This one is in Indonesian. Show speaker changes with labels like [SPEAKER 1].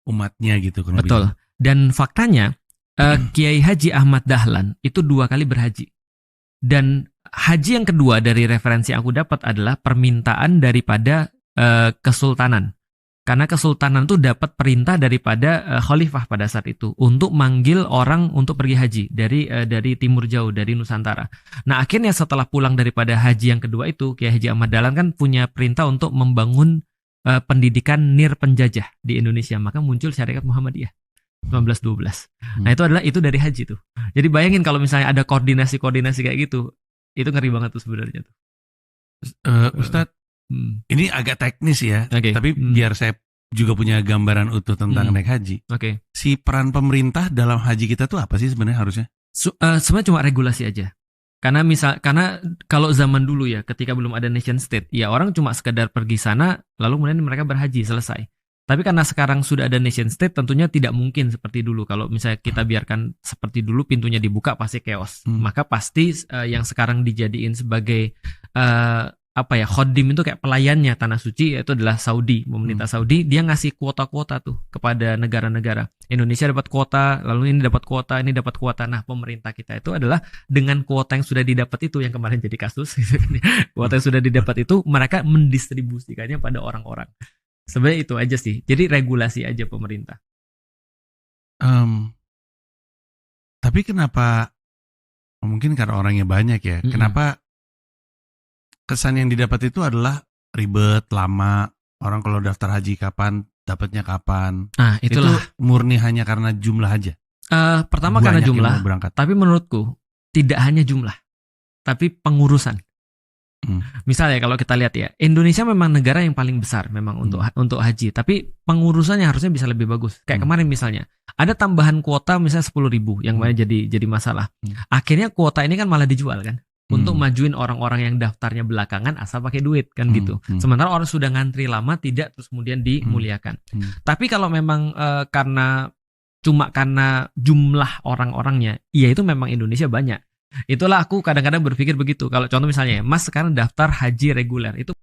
[SPEAKER 1] umatnya gitu kan.
[SPEAKER 2] Betul. Dan faktanya Kiai Haji Ahmad Dahlan itu 2 kali berhaji. Dan haji yang kedua dari referensi yang aku dapat adalah permintaan daripada kesultanan. Karena kesultanan itu dapat perintah daripada khalifah pada saat itu untuk manggil orang untuk pergi haji dari timur jauh, dari Nusantara. Nah, akhirnya setelah pulang daripada haji yang kedua itu, Kiai Haji Ahmad Dahlan kan punya perintah untuk membangun pendidikan nir penjajah di Indonesia. Maka muncul Syarikat Muhammadiyah 1912. Nah, itu dari haji tuh. Jadi bayangin kalau misalnya ada koordinasi kayak gitu, itu ngeri banget tuh sebenarnya tuh.
[SPEAKER 1] Ustadz, ini agak teknis ya, tapi biar saya juga punya gambaran utuh tentang naik haji. Si peran pemerintah dalam haji kita tuh apa sih sebenarnya harusnya?
[SPEAKER 2] Sebenarnya cuma regulasi aja. Karena kalau zaman dulu ya, ketika belum ada nation state, ya orang cuma sekedar pergi sana, lalu kemudian mereka berhaji, selesai. Tapi karena sekarang sudah ada nation state, tentunya tidak mungkin seperti dulu. Kalau misalnya kita biarkan seperti dulu, pintunya dibuka pasti chaos. Maka pasti yang sekarang dijadiin sebagai khodim itu kayak pelayannya tanah suci, yaitu adalah Saudi, pemerintah Saudi. Dia ngasih kuota-kuota tuh kepada negara-negara. Indonesia dapat kuota, lalu ini dapat kuota, ini dapat kuota. Nah, pemerintah kita itu adalah dengan kuota yang sudah didapat itu, yang kemarin jadi kasus, kuota yang sudah didapat itu, mereka mendistribusikannya pada orang-orang. Sebenarnya itu aja sih. Jadi regulasi aja pemerintah.
[SPEAKER 1] Tapi kenapa, mungkin karena orangnya banyak ya, kenapa kesan yang didapat itu adalah ribet, lama, orang kalau daftar haji kapan, dapatnya kapan.
[SPEAKER 2] Nah, itulah.
[SPEAKER 1] Itu murni hanya karena jumlah aja?
[SPEAKER 2] Pertama karena jumlah, tapi menurutku tidak hanya jumlah, tapi pengurusan. Misalnya kalau kita lihat ya, Indonesia memang negara yang paling besar memang untuk haji, tapi pengurusannya harusnya bisa lebih bagus. Kayak kemarin misalnya, ada tambahan kuota misalnya 10.000 yang jadi masalah. Akhirnya kuota ini kan malah dijual kan, untuk majuin orang-orang yang daftarnya belakangan asal pakai duit kan gitu. Sementara orang sudah ngantri lama tidak terus kemudian dimuliakan. Tapi kalau memang karena jumlah orang-orangnya, ya itu memang Indonesia banyak. Itulah aku kadang-kadang berpikir begitu. Kalau contoh misalnya, Mas sekarang daftar haji reguler, itu